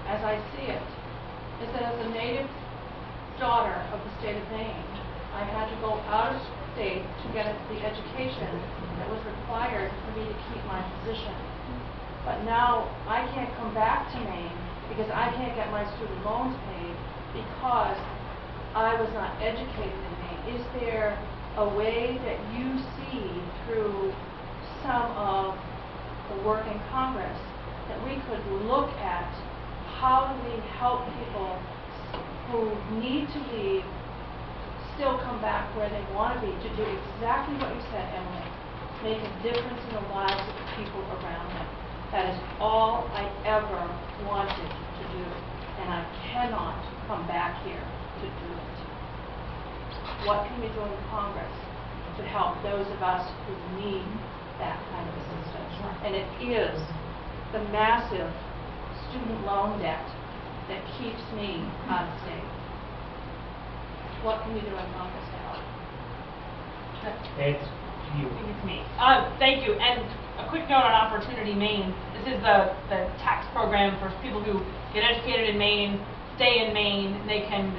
as I see it, is that as a native daughter of the state of Maine, I had to go out of state to get the education that was required for me to keep my position. But now I can't come back to Maine because I can't get my student loans paid because I was not educated in Maine. Is there a way that you see through some of the work in Congress that we could look at how do we help people who need to leave still come back where they want to be, to do exactly what you said, Emily, make a difference in the lives of the people around them. That is all I ever wanted to do, and I cannot come back here to do it. What can we do in Congress to help those of us who need that kind of assistance? And it is the massive student loan debt that keeps me out of state. What can we do in Congress to help? It's you. I think it's me. Thank you. And a quick note on Opportunity Maine. This is the tax program for people who get educated in Maine, stay in Maine. They can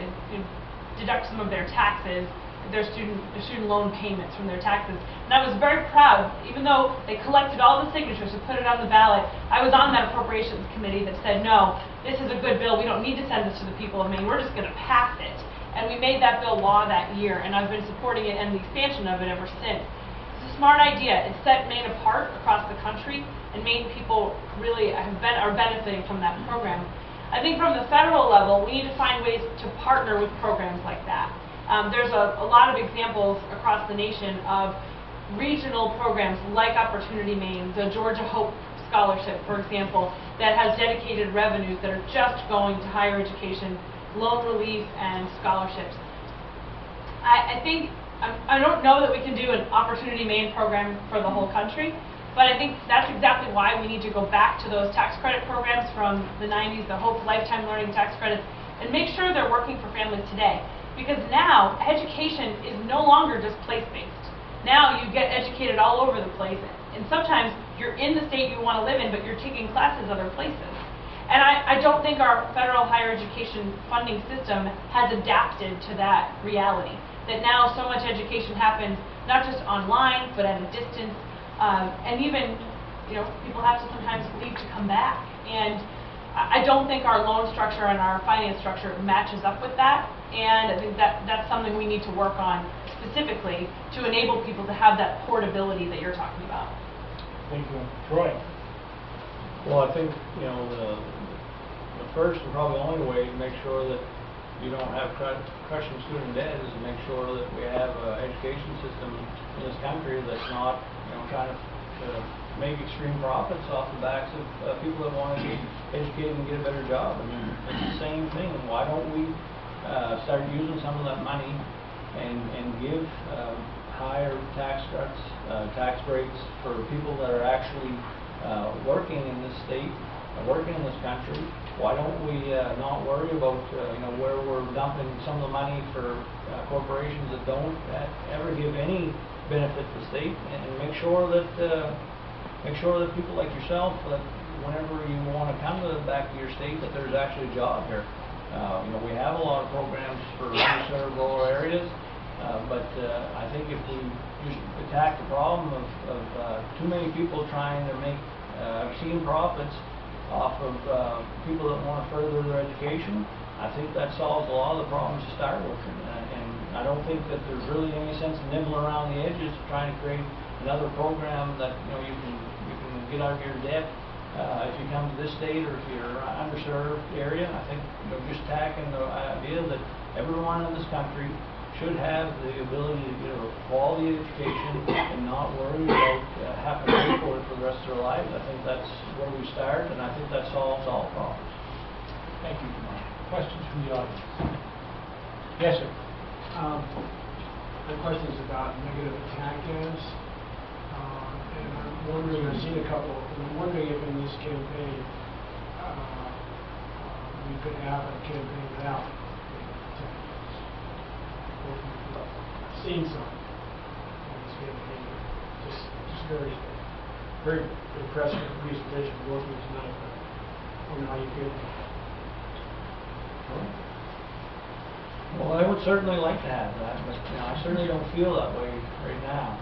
deduct some of their taxes, their student loan payments from their taxes. And I was very proud, even though they collected all the signatures to put it on the ballot, I was on that appropriations committee that said, no, this is a good bill. We don't need to send this to the people of Maine. We're just going to pass it. And we made that bill law that year, and I've been supporting it and the expansion of it ever since. It's a smart idea. It set Maine apart across the country, and Maine people really are benefiting from that program. I think from the federal level, we need to find ways to partner with programs like that. There's a lot of examples across the nation of regional programs like Opportunity Maine, the Georgia Hope Scholarship, for example, that has dedicated revenues that are just going to higher education, loan relief, and scholarships. I think, I don't know that we can do an Opportunity Maine program for the whole country, but I think that's exactly why we need to go back to those tax credit programs from the 90s, the Hope Lifetime Learning Tax Credits, and make sure they're working for families today. Because now, education is no longer just place-based. Now you get educated all over the place, and sometimes you're in the state you want to live in, but you're taking classes other places. And I don't think our federal higher education funding system has adapted to that reality. That now so much education happens not just online, but at a distance. And even, people have to sometimes leave to come back. And I don't think our loan structure and our finance structure matches up with that. And I think that's something we need to work on specifically to enable people to have that portability that you're talking about. Thank you. Troy. Well, I think, the first and probably only way to make sure that you don't have crushing student debt is to make sure that we have an education system in this country that's not, trying to make extreme profits off the backs of people that want to get educated and get a better job. I mean, it's the same thing. Why don't we start using some of that money and give higher tax cuts, tax breaks for people that are actually working in this state, working in this country? Why don't we not worry about where we're dumping some of the money for corporations that don't ever give any benefit to the state, and make sure that people like yourself, that whenever you want to come back to your state, that there's actually a job here. We have a lot of programs for underserved rural areas, but I think if we just attack the problem of too many people trying to make obscene profits off of people that want to further their education, I think that solves a lot of the problems to start with. And I don't think that there's really any sense of nibbling around the edges trying to create another program that you can get out of your debt if you come to this state or if you're underserved area. I think just tacking the idea that everyone in this country should have the ability to get a quality education and not worry about having to pay for it for the rest of their lives. I think that's where we start, and I think that solves all problems. Thank you. Questions from the audience? Yes, sir. My question is about negative attack ads. And I'm wondering, I've seen a couple, and I'm wondering if in this campaign we could have a campaign without attack ads. I've seen some in this campaign. Just very, very impressive presentation working tonight. But I don't know how you feel about that. Well, I would certainly like to have that, but, you know, I certainly don't feel that way right now.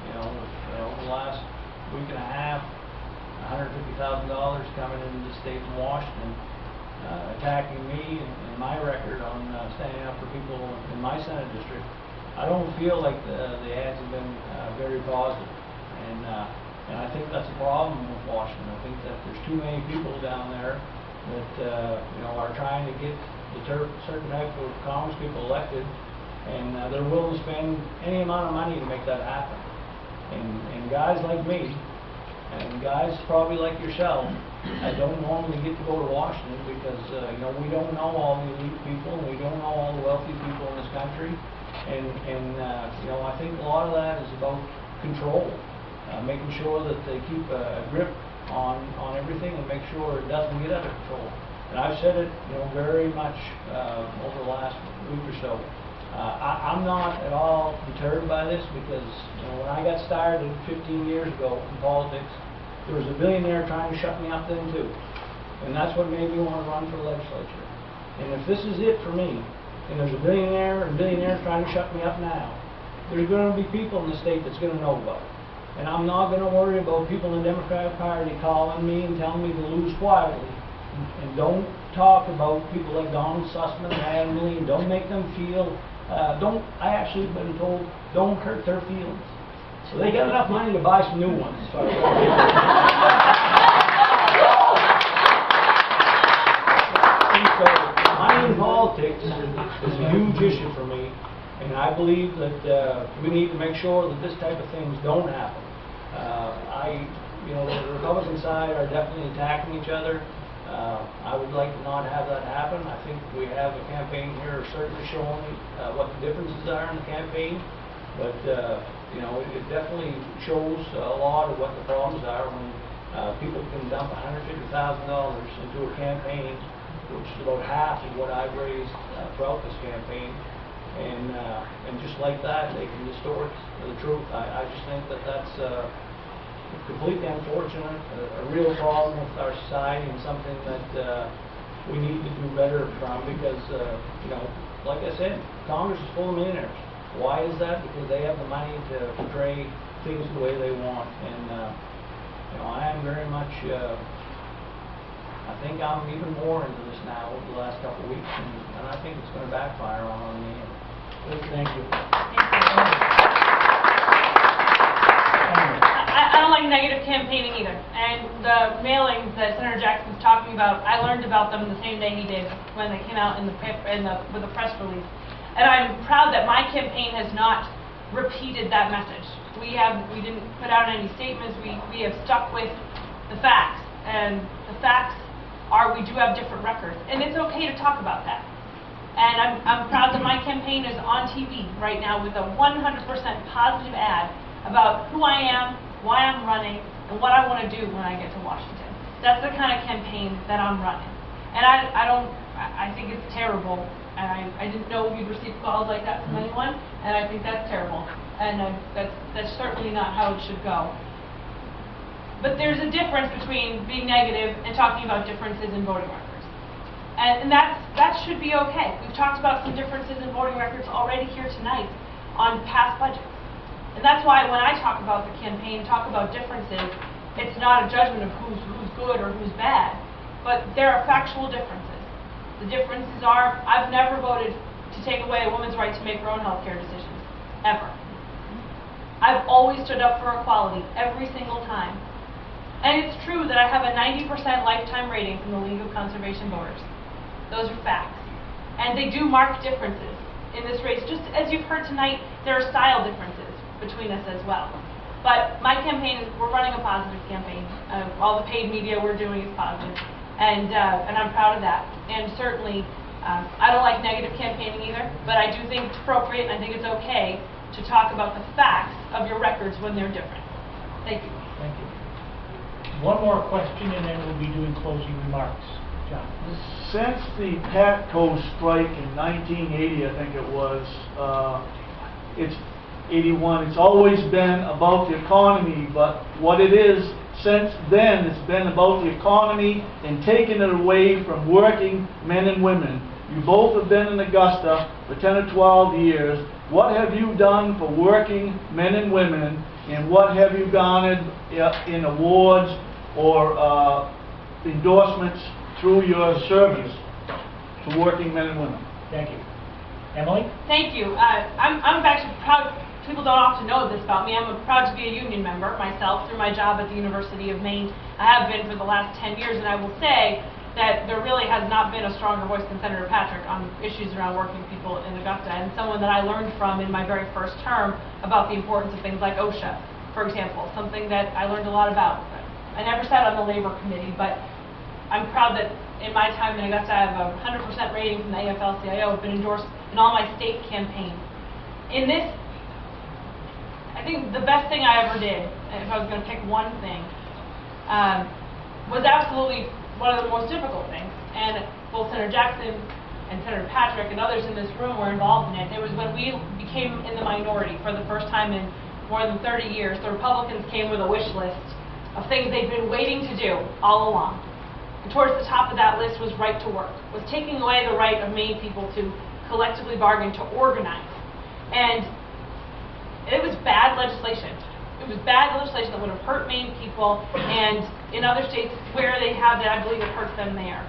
You know, with, over the last week and a half, $150,000 coming into the state of Washington, attacking me and my record on standing up for people in my Senate district. I don't feel like the ads have been very positive, and I think that's a problem with Washington. I think that there's too many people down there that you know, are trying to get certain type of congresspeople elected, and they're willing to spend any amount of money to make that happen. And guys like me, and guys probably like yourself, I don't normally get to go to Washington because you know, we don't know all the elite people, and we don't know all the wealthy people in this country, and you know, I think a lot of that is about control, making sure that they keep a grip on everything and make sure it doesn't get out of control. And I've said it, you know, very much over the last week or so. I'm not at all deterred by this because, you know, when I got started 15 years ago in politics, there was a billionaire trying to shut me up then too. And that's what made me want to run for the legislature. And if this is it for me, and there's a billionaire and billionaires trying to shut me up now, there's going to be people in the state that's going to know about it. And I'm not going to worry about people in the Democratic Party calling me and telling me to lose quietly. And don't talk about people like Donald Sussman and Adam Millian. Don't make them feel, I actually been told, don't hurt their feelings. So they got enough money to buy some new ones. So money in politics is a huge issue for me, and I believe that we need to make sure that this type of things don't happen. You know, the Republican side are definitely attacking each other. I would like to not have that happen. I think we have a campaign here certainly showing what the differences are in the campaign, but you know, it definitely shows a lot of what the problems are when people can dump $150,000 into a campaign, which is about half of what I've raised throughout this campaign, and just like that, they can distort the truth. I just think that that's completely unfortunate, a real problem with our society, and something that we need to do better from, because you know, like I said, Congress is full of millionaires. Why is that? Because they have the money to portray things the way they want. And you know, I am very much I think I'm even more into this now over the last couple of weeks, and I think it's going to backfire on me. Thank you. I don't like negative campaigning either. And the mailings that Senator Jackson's talking about, I learned about them the same day he did, when they came out with a press release. And I'm proud that my campaign has not repeated that message. We didn't put out any statements. We have stuck with the facts, and the facts are we do have different records, and it's okay to talk about that. And I'm proud that my campaign is on TV right now with a 100% positive ad about who I am, why I'm running, and what I want to do when I get to Washington. That's the kind of campaign that I'm running. And I think it's terrible, and I didn't know you'd receive calls like that from anyone, and I think that's terrible. And that's certainly not how it should go. But there's a difference between being negative and talking about differences in voting records. And that should be okay. We've talked about some differences in voting records already here tonight on past budgets. And that's why when I talk about the campaign, talk about differences, it's not a judgment of who's good or who's bad, but there are factual differences. The differences are, I've never voted to take away a woman's right to make her own health care decisions, ever. I've always stood up for equality every single time. And it's true that I have a 90% lifetime rating from the League of Conservation Voters. Those are facts. And they do mark differences in this race. Just as you've heard tonight, there are style differences between us as well. But my campaign we're running a positive campaign. All the paid media we're doing is positive. And I'm proud of that. And certainly, I don't like negative campaigning either, but I do think it's appropriate, and I think it's okay to talk about the facts of your records when they're different. Thank you. Thank you. One more question, and then we'll be doing closing remarks. John. Since the PATCO strike in 1980, I think it was, it's 81, it's always been about the economy, but what it is, since then, it's been about the economy and taking it away from working men and women. You both have been in Augusta for 10 or 12 years. What have you done for working men and women, and what have you garnered in awards or endorsements through your service to working men and women? Thank you. Emily? Thank you. I'm actually proud. People don't often know this about me. I'm proud to be a union member myself through my job at the University of Maine. I have been for the last 10 years, and I will say that there really has not been a stronger voice than Senator Patrick on issues around working people in Augusta, and someone that I learned from in my very first term about the importance of things like OSHA, for example, something that I learned a lot about. I never sat on the labor committee, but I'm proud that in my time in Augusta, I have a 100% rating from the AFL-CIO. I've been endorsed in all my state campaigns. In this, I think the best thing I ever did, if I was going to pick one thing, was absolutely one of the most difficult things. And both Senator Jackson and Senator Patrick and others in this room were involved in it. It was when we became in the minority for the first time in more than 30 years. The Republicans came with a wish list of things they'd been waiting to do all along. And towards the top of that list was right to work, was taking away the right of Maine people to collectively bargain, to organize. And it was bad legislation. It was bad legislation that would have hurt Maine people, and in other states where they have it, I believe it hurts them there.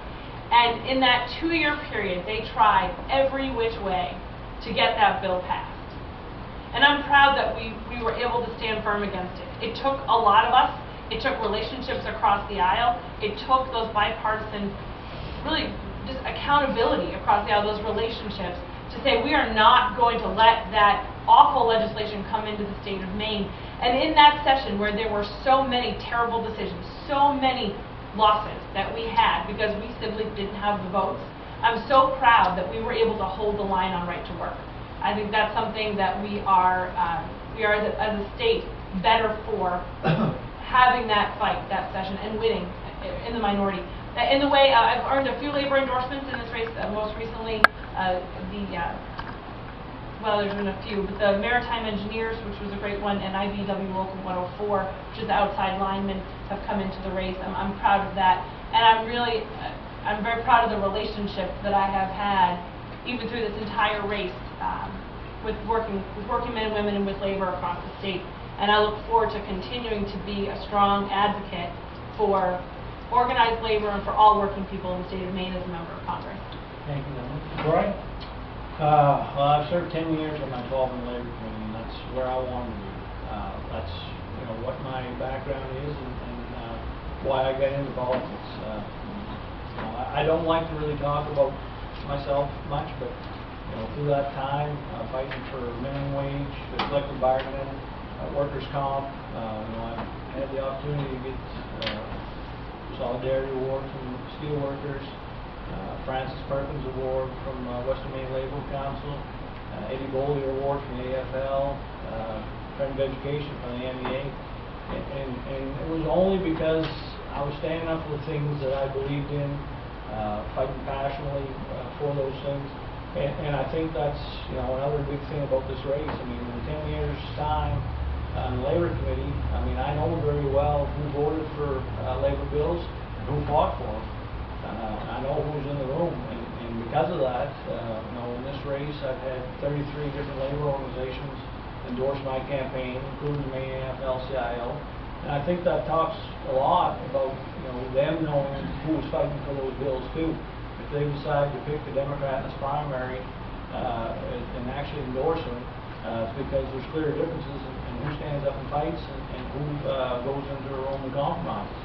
And in that 2-year period, they tried every which way to get that bill passed. And I'm proud that we were able to stand firm against it. It took a lot of us. It took relationships across the aisle. It took those bipartisan, really just accountability across the aisle, those relationships, to say we are not going to let that awful legislation come into the state of Maine. And in that session where there were so many terrible decisions, so many losses that we had because we simply didn't have the votes, I'm so proud that we were able to hold the line on right to work. I think that's something that we are as a state better for having that fight, that session, and winning in the minority. In the way, I've earned a few labor endorsements in this race, most recently well, there's been a few, but the Maritime Engineers, which was a great one, and IBW Local 104, which is the outside linemen, have come into the race. I'm proud of that, and I'm very proud of the relationship that I have had, even through this entire race, with working men and women and with labor across the state. And I look forward to continuing to be a strong advocate for organized labor and for all working people in the state of Maine as a member of Congress. Thank you, Emily. Troy? Well, I've served 10 years on my 12 in the labor committee, and that's where I wanted to be. That's what my background is and why I got into politics. I don't like to really talk about myself much, but through that time, fighting for minimum wage, collective bargaining, workers' comp, I had the opportunity to get Solidarity Award from steel workers, Francis Perkins Award from Western Maine Labor Council, Eddie Bollier Award from the AFL, Friend of Education from the MEA, and it was only because I was standing up for the things that I believed in, fighting passionately for those things. And I think that's another big thing about this race. I mean, in 10 years' time on the Labor Committee, I know very well who voted for labor bills and who fought for them. I know who's in the room, and because of that, in this race, I've had 33 different labor organizations endorse my campaign, including the Maine AFL-CIO. And I think that talks a lot about them knowing who is fighting for those bills too. If they decide to pick the Democrat in this primary and actually endorse them, it's because there's clear differences in who stands up and fights and who goes into their own compromises.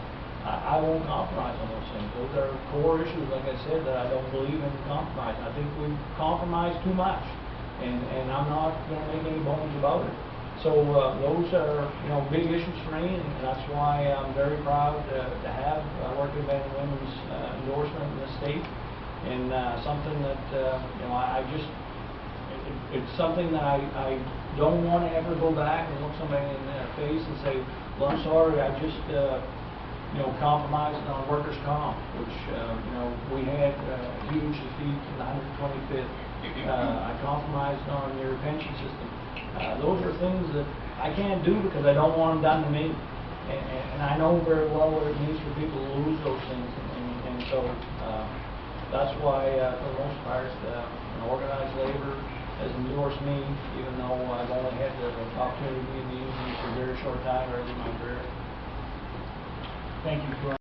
I won't compromise on those things. Those are core issues, like I said, that I don't believe in compromising. I think we compromise too much, and I'm not going to make any bones about it. So those are big issues for me, and that's why I'm very proud to have working men and women's endorsement in the state, and something that it's something that I don't want to ever go back and look somebody in the face and say, well, I'm sorry, I just compromised on workers' comp, which we had a huge defeat in the 125th. I compromised on your pension system. Those are things that I can't do because I don't want them done to me. And I know very well what it means for people to lose those things, and so, that's why, for the most part, organized labor has endorsed me, even though I've only had the opportunity to be in the union for a very short time early in my career. Thank you, George.